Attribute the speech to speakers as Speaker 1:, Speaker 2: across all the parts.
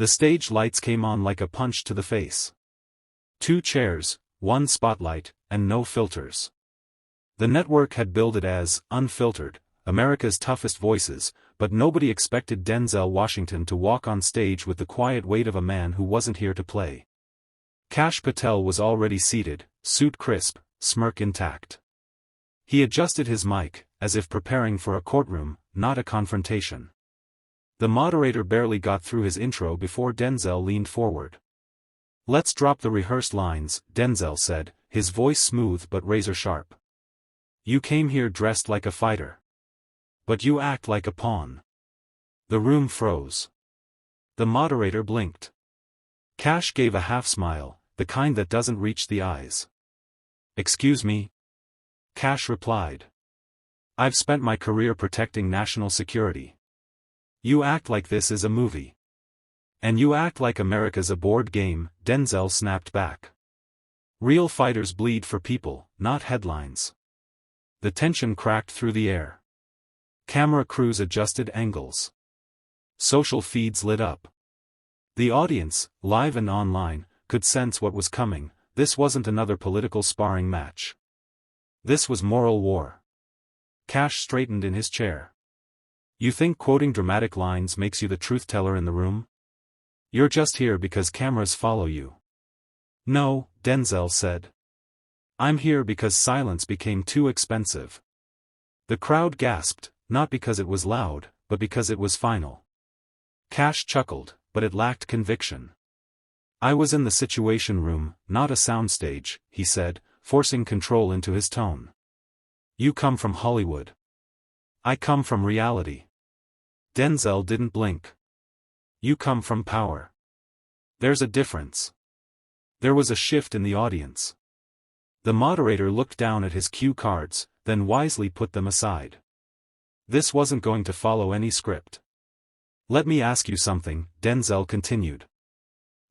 Speaker 1: The stage lights came on like a punch to the face. 2 chairs, 1 spotlight, and no filters. The network had billed it as Unfiltered, America's Toughest Voices, but nobody expected Denzel Washington to walk on stage with the quiet weight of a man who wasn't here to play. Kash Patel was already seated, suit crisp, smirk intact. He adjusted his mic, as if preparing for a courtroom, not a confrontation. The moderator barely got through his intro before Denzel leaned forward. "Let's drop the rehearsed lines," Denzel said, his voice smooth but razor-sharp. "You came here dressed like a fighter. But you act like a pawn." The room froze. The moderator blinked. Kash gave a half-smile, the kind that doesn't reach the eyes. "Excuse me?" Kash replied. "I've spent my career protecting national security. You act like this is a movie. And you act like America's a board game," Denzel snapped back. "Real fighters bleed for people, not headlines." The tension cracked through the air. Camera crews adjusted angles. Social feeds lit up. The audience, live and online, could sense what was coming. This wasn't another political sparring match. This was moral war. Kash straightened in his chair. "You think quoting dramatic lines makes you the truth-teller in the room? You're just here because cameras follow you." "No," Denzel said. "I'm here because silence became too expensive." The crowd gasped, not because it was loud, but because it was final. Kash chuckled, but it lacked conviction. "I was in the situation room, not a soundstage," he said, forcing control into his tone. "You come from Hollywood. I come from reality." Denzel didn't blink. "You come from power. There's a difference." There was a shift in the audience. The moderator looked down at his cue cards, then wisely put them aside. This wasn't going to follow any script. "Let me ask you something," Denzel continued.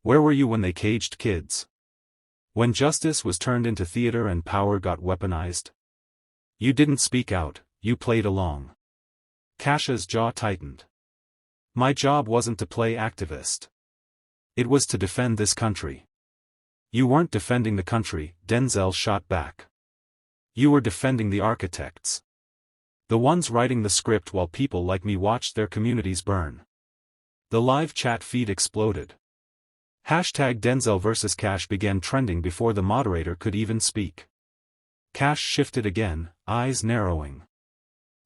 Speaker 1: "Where were you when they caged kids? When justice was turned into theater and power got weaponized? You didn't speak out, you played along." Kash's jaw tightened. "My job wasn't to play activist. It was to defend this country." "You weren't defending the country," Denzel shot back. "You were defending the architects. The ones writing the script while people like me watched their communities burn." The live chat feed exploded. #Denzel vs Kash began trending before the moderator could even speak. Kash shifted again, eyes narrowing.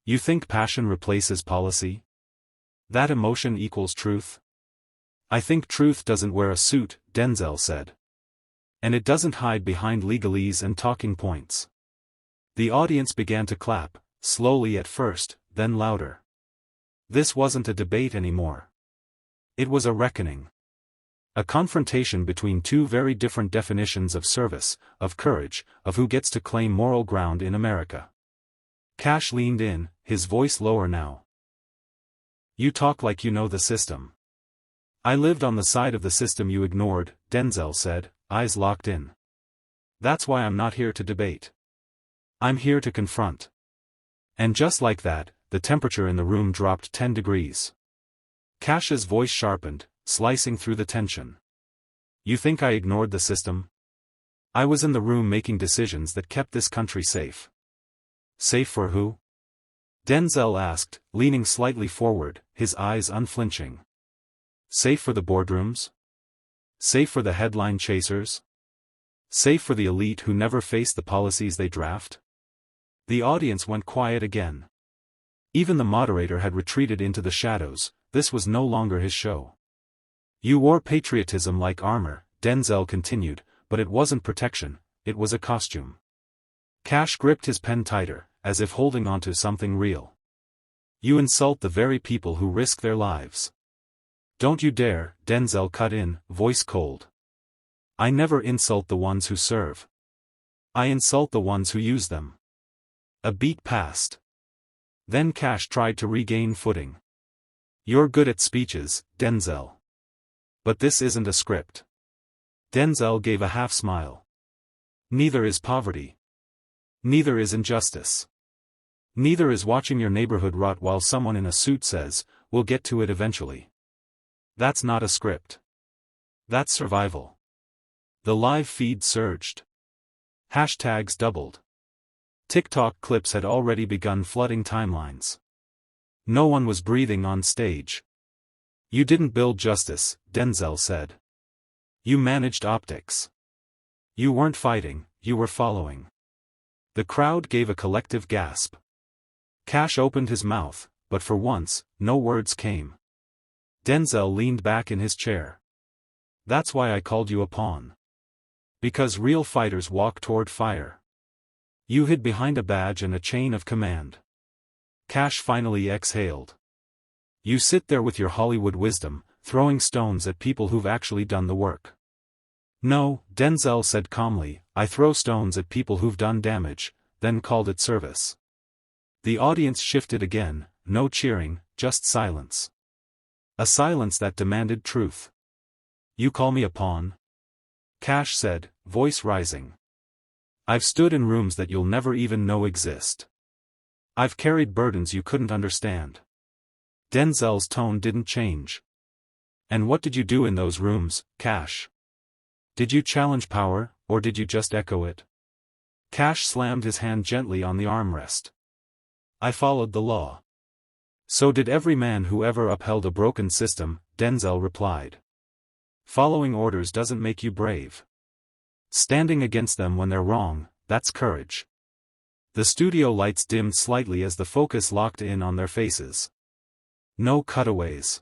Speaker 1: "You think passion replaces policy? That emotion equals truth?" "I think truth doesn't wear a suit," Denzel said. "And it doesn't hide behind legalese and talking points." The audience began to clap, slowly at first, then louder. This wasn't a debate anymore. It was a reckoning. A confrontation between 2 very different definitions of service, of courage, of who gets to claim moral ground in America. Kash leaned in, his voice lower now. "You talk like you know the system." "I lived on the side of the system you ignored," Denzel said, eyes locked in. "That's why I'm not here to debate. I'm here to confront." And just like that, the temperature in the room dropped 10 degrees. Kash's voice sharpened, slicing through the tension. "You think I ignored the system? I was in the room making decisions that kept this country safe." "Safe for who?" Denzel asked, leaning slightly forward, his eyes unflinching. "Safe for the boardrooms? Safe for the headline chasers? Safe for the elite who never face the policies they draft?" The audience went quiet again. Even the moderator had retreated into the shadows. This was no longer his show. "You wore patriotism like armor," Denzel continued, "but it wasn't protection, it was a costume." Kash gripped his pen tighter, as if holding onto something real. "You insult the very people who risk their lives." "Don't you dare," Denzel cut in, voice cold. "I never insult the ones who serve. I insult the ones who use them." A beat passed. Then Kash tried to regain footing. "You're good at speeches, Denzel. But this isn't a script." Denzel gave a half-smile. "Neither is poverty. Neither is injustice. Neither is watching your neighborhood rot while someone in a suit says, 'We'll get to it eventually.'" That's not a script. That's survival. The live feed surged. Hashtags doubled. TikTok clips had already begun flooding timelines. No one was breathing on stage. You didn't build justice, Denzel said. You managed optics. You weren't fighting, you were following. The crowd gave a collective gasp. Kash opened his mouth, but for once, no words came. Denzel leaned back in his chair. That's why I called you a pawn. Because real fighters walk toward fire. You hid behind a badge and a chain of command. Kash finally exhaled. You sit there with your Hollywood wisdom, throwing stones at people who've actually done the work. No, Denzel said calmly, I throw stones at people who've done damage, then called it service. The audience shifted again, no cheering, just silence. A silence that demanded truth. You call me a pawn? Kash said, voice rising. I've stood in rooms that you'll never even know exist. I've carried burdens you couldn't understand. Denzel's tone didn't change. And what did you do in those rooms, Kash? Did you challenge power, or did you just echo it? Kash slammed his hand gently on the armrest. I followed the law. So did every man who ever upheld a broken system, Denzel replied. Following orders doesn't make you brave. Standing against them when they're wrong, that's courage. The studio lights dimmed slightly as the focus locked in on their faces. No cutaways.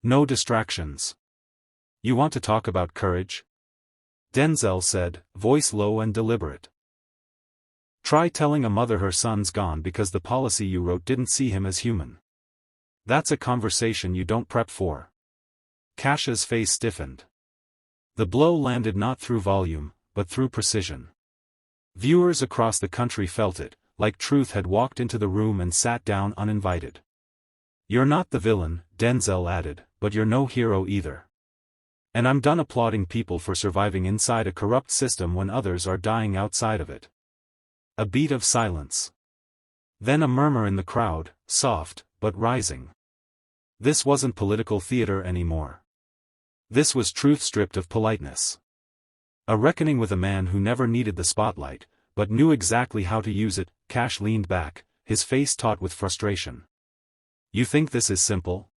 Speaker 1: No distractions. You want to talk about courage? Denzel said, voice low and deliberate. Try telling a mother her son's gone because the policy you wrote didn't see him as human. That's a conversation you don't prep for. Kash's face stiffened. The blow landed not through volume, but through precision. Viewers across the country felt it, like truth had walked into the room and sat down uninvited. You're not the villain, Denzel added, but you're no hero either. And I'm done applauding people for surviving inside a corrupt system when others are dying outside of it. A beat of silence. Then a murmur in the crowd, soft, but rising. This wasn't political theater anymore. This was truth stripped of politeness. A reckoning with a man who never needed the spotlight, but knew exactly how to use it. Kash leaned back, his face taut with frustration. You think this is simple?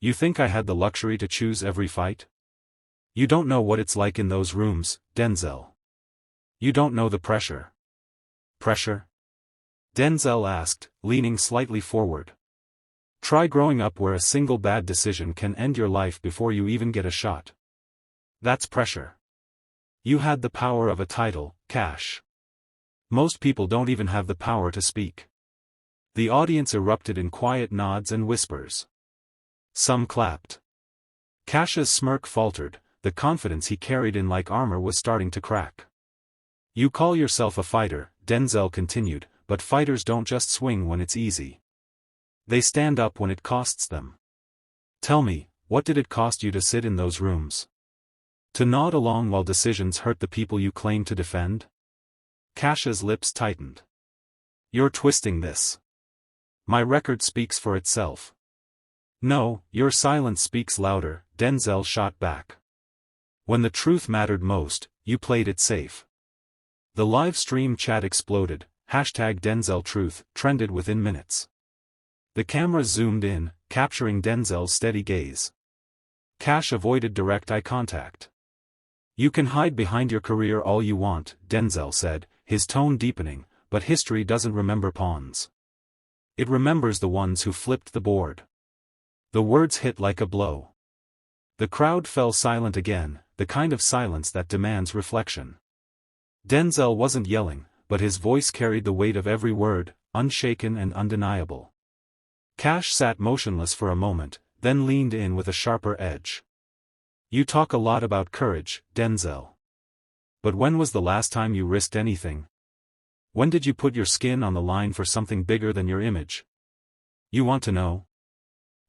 Speaker 1: You think I had the luxury to choose every fight? You don't know what it's like in those rooms, Denzel. You don't know the pressure. Pressure? Denzel asked, leaning slightly forward. Try growing up where a single bad decision can end your life before you even get a shot. That's pressure. You had the power of a title, Kash. Most people don't even have the power to speak. The audience erupted in quiet nods and whispers. Some clapped. Kash's smirk faltered, the confidence he carried in like armor was starting to crack. You call yourself a fighter, Denzel continued, but fighters don't just swing when it's easy. They stand up when it costs them. Tell me, what did it cost you to sit in those rooms? To nod along while decisions hurt the people you claim to defend? Kash's lips tightened. You're twisting this. My record speaks for itself. No, your silence speaks louder, Denzel shot back. When the truth mattered most, you played it safe. The live stream chat exploded, #DenzelTruth, trended within minutes. The cameras zoomed in, capturing Denzel's steady gaze. Kash avoided direct eye contact. You can hide behind your career all you want, Denzel said, his tone deepening, but history doesn't remember pawns. It remembers the ones who flipped the board. The words hit like a blow. The crowd fell silent again, the kind of silence that demands reflection. Denzel wasn't yelling, but his voice carried the weight of every word, unshaken and undeniable. Kash sat motionless for a moment, then leaned in with a sharper edge. You talk a lot about courage, Denzel. But when was the last time you risked anything? When did you put your skin on the line for something bigger than your image? You want to know?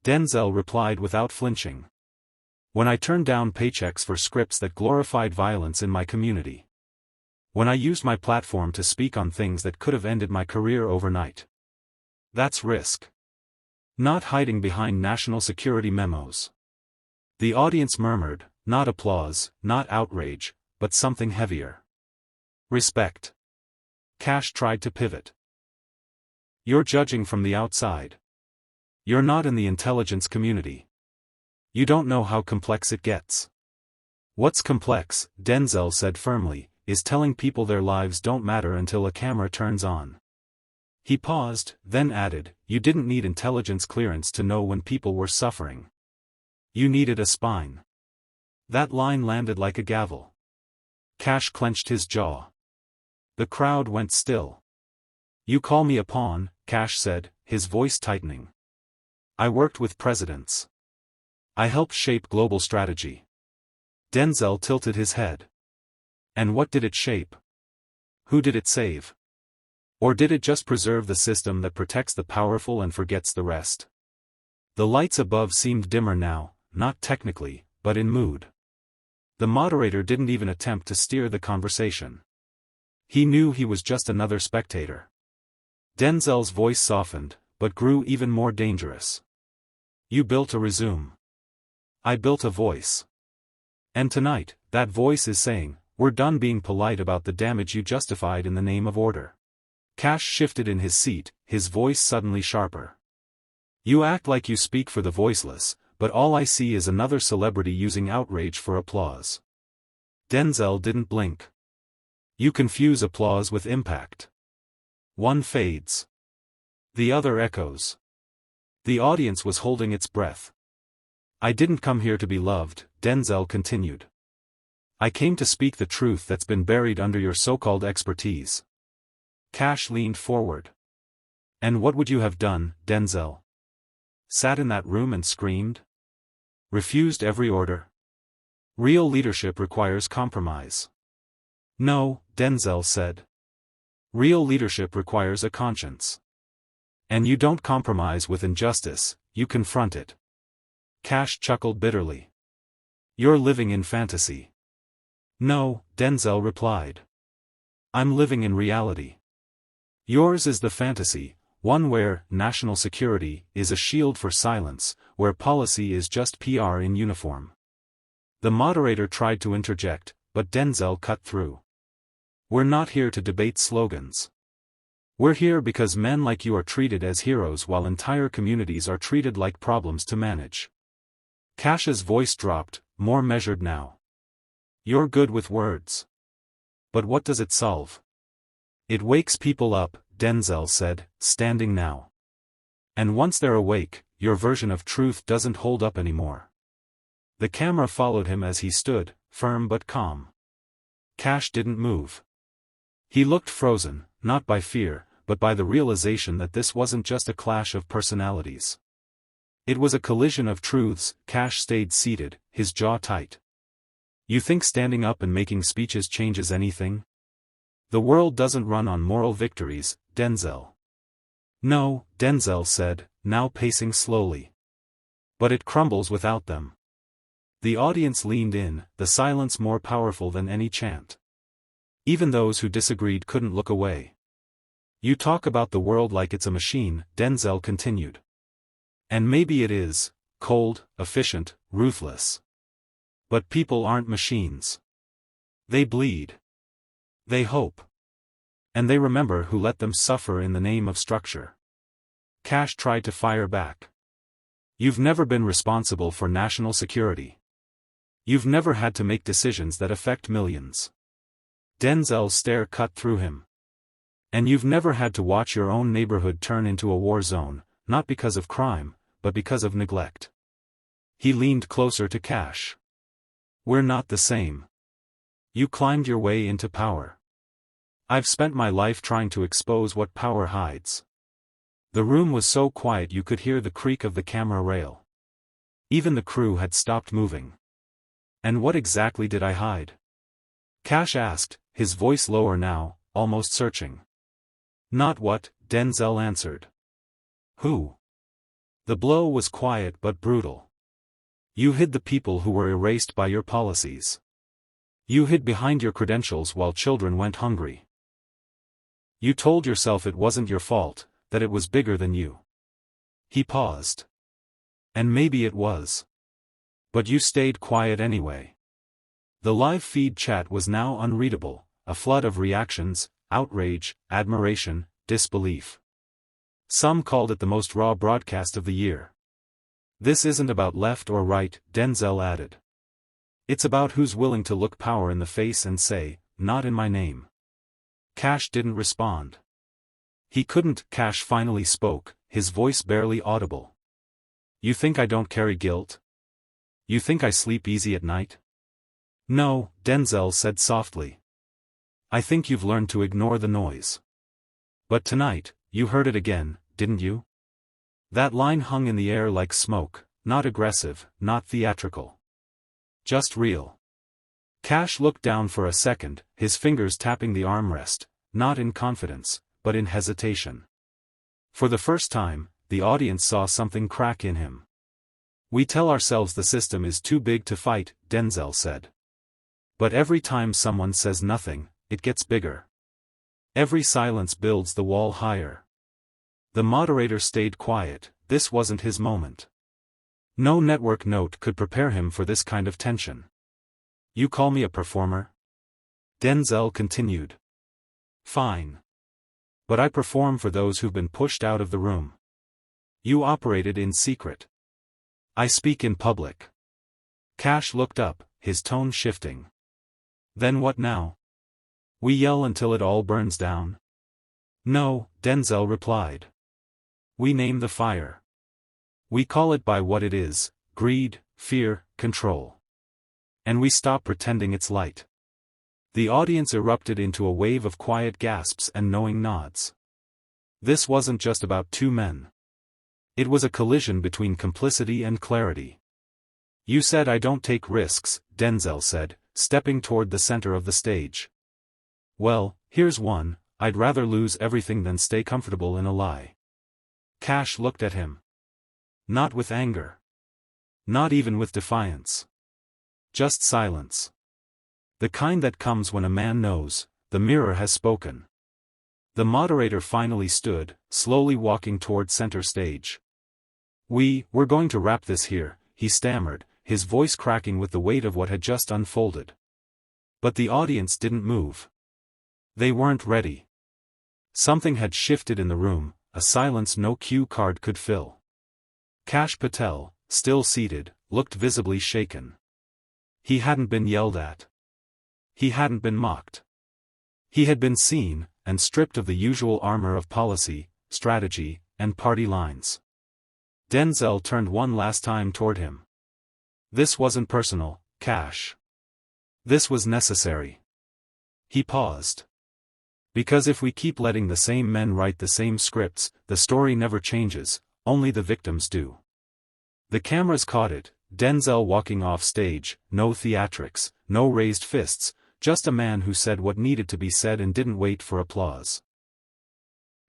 Speaker 1: Denzel replied without flinching. When I turned down paychecks for scripts that glorified violence in my community. When I used my platform to speak on things that could have ended my career overnight. That's risk. Not hiding behind national security memos. The audience murmured, not applause, not outrage, but something heavier. Respect. Kash tried to pivot. You're judging from the outside. You're not in the intelligence community. You don't know how complex it gets. What's complex, Denzel said firmly, is telling people their lives don't matter until a camera turns on. He paused, then added, you didn't need intelligence clearance to know when people were suffering. You needed a spine. That line landed like a gavel. Kash clenched his jaw. The crowd went still. You call me a pawn, Kash said, his voice tightening. I worked with presidents. I helped shape global strategy. Denzel tilted his head. And what did it shape? Who did it save? Or did it just preserve the system that protects the powerful and forgets the rest? The lights above seemed dimmer now, not technically, but in mood. The moderator didn't even attempt to steer the conversation. He knew he was just another spectator. Denzel's voice softened, but grew even more dangerous. You built a resume. I built a voice. And tonight, that voice is saying, we're done being polite about the damage you justified in the name of order. Kash shifted in his seat, his voice suddenly sharper. You act like you speak for the voiceless, but all I see is another celebrity using outrage for applause. Denzel didn't blink. You confuse applause with impact. One fades. The other echoes. The audience was holding its breath. I didn't come here to be loved, Denzel continued. I came to speak the truth that's been buried under your so-called expertise. Kash leaned forward. And what would you have done, Denzel? Sat in that room and screamed? Refused every order? Real leadership requires compromise. No, Denzel said. Real leadership requires a conscience. And you don't compromise with injustice, you confront it. Kash chuckled bitterly. You're living in fantasy. No, Denzel replied. I'm living in reality. Yours is the fantasy, one where national security is a shield for silence, where policy is just PR in uniform. The moderator tried to interject, but Denzel cut through. We're not here to debate slogans. We're here because men like you are treated as heroes while entire communities are treated like problems to manage. Kash's voice dropped, more measured now. You're good with words. But what does it solve? It wakes people up, Denzel said, standing now. And once they're awake, your version of truth doesn't hold up anymore. The camera followed him as he stood, firm but calm. Kash didn't move. He looked frozen, not by fear, but by the realization that this wasn't just a clash of personalities. It was a collision of truths. Kash stayed seated, his jaw tight. You think standing up and making speeches changes anything? The world doesn't run on moral victories, Denzel. No, Denzel said, now pacing slowly. But it crumbles without them. The audience leaned in, the silence more powerful than any chant. Even those who disagreed couldn't look away. You talk about the world like it's a machine, Denzel continued. And maybe it is, cold, efficient, ruthless. But people aren't machines. They bleed. They hope. And they remember who let them suffer in the name of structure. Kash tried to fire back. You've never been responsible for national security. You've never had to make decisions that affect millions. Denzel's stare cut through him. And you've never had to watch your own neighborhood turn into a war zone, not because of crime, but because of neglect. He leaned closer to Kash. We're not the same. You climbed your way into power. I've spent my life trying to expose what power hides. The room was so quiet you could hear the creak of the camera rail. Even the crew had stopped moving. And what exactly did I hide? Kash asked, his voice lower now, almost searching. Not what, Denzel answered. Who? The blow was quiet but brutal. You hid the people who were erased by your policies. You hid behind your credentials while children went hungry. You told yourself it wasn't your fault, that it was bigger than you. He paused. And maybe it was. But you stayed quiet anyway. The live feed chat was now unreadable, a flood of reactions, outrage, admiration, disbelief. Some called it the most raw broadcast of the year. This isn't about left or right, Denzel added. It's about who's willing to look power in the face and say, not in my name. Kash didn't respond. He couldn't. Kash finally spoke, his voice barely audible. You think I don't carry guilt? You think I sleep easy at night? No, Denzel said softly. I think you've learned to ignore the noise. But tonight, you heard it again, didn't you? That line hung in the air like smoke, not aggressive, not theatrical. Just real. Kash looked down for a second, his fingers tapping the armrest, not in confidence, but in hesitation. For the first time, the audience saw something crack in him. We tell ourselves the system is too big to fight, Denzel said. But every time someone says nothing, it gets bigger. Every silence builds the wall higher. The moderator stayed quiet. This wasn't his moment. No network note could prepare him for this kind of tension. You call me a performer? Denzel continued. Fine. But I perform for those who've been pushed out of the room. You operated in secret. I speak in public. Kash looked up, his tone shifting. Then what now? We yell until it all burns down? No, Denzel replied. We name the fire. We call it by what it is, greed, fear, control. And we stop pretending it's light. The audience erupted into a wave of quiet gasps and knowing nods. This wasn't just about two men. It was a collision between complicity and clarity. You said I don't take risks, Denzel said, stepping toward the center of the stage. Well, here's one, I'd rather lose everything than stay comfortable in a lie. Kash looked at him. Not with anger. Not even with defiance. Just silence. The kind that comes when a man knows, the mirror has spoken. The moderator finally stood, slowly walking toward center stage. We're going to wrap this here, he stammered, his voice cracking with the weight of what had just unfolded. But the audience didn't move. They weren't ready. Something had shifted in the room, a silence no cue card could fill. Kash Patel, still seated, looked visibly shaken. He hadn't been yelled at. He hadn't been mocked. He had been seen, and stripped of the usual armor of policy, strategy, and party lines. Denzel turned one last time toward him. This wasn't personal, Kash. This was necessary. He paused. Because if we keep letting the same men write the same scripts, the story never changes, only the victims do. The cameras caught it, Denzel walking off stage, no theatrics, no raised fists, just a man who said what needed to be said and didn't wait for applause.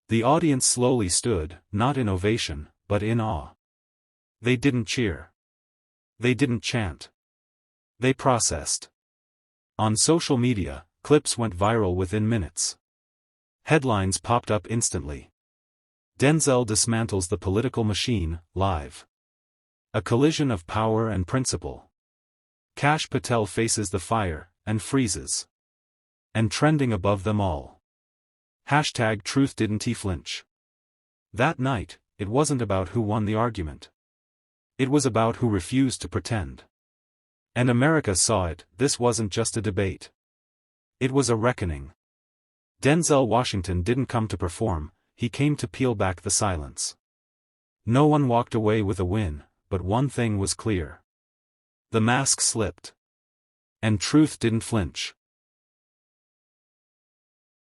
Speaker 1: The audience slowly stood, not in ovation, but in awe. They didn't cheer. They didn't chant. They processed. On social media, clips went viral within minutes. Headlines popped up instantly. Denzel dismantles the political machine, live. A collision of power and principle. Kash Patel faces the fire, and freezes. And trending above them all. Hashtag truth didn't he flinch. That night, it wasn't about who won the argument. It was about who refused to pretend. And America saw it. This wasn't just a debate. It was a reckoning. Denzel Washington didn't come to perform, he came to peel back the silence. No one walked away with a win, but one thing was clear. The mask slipped. And truth didn't flinch.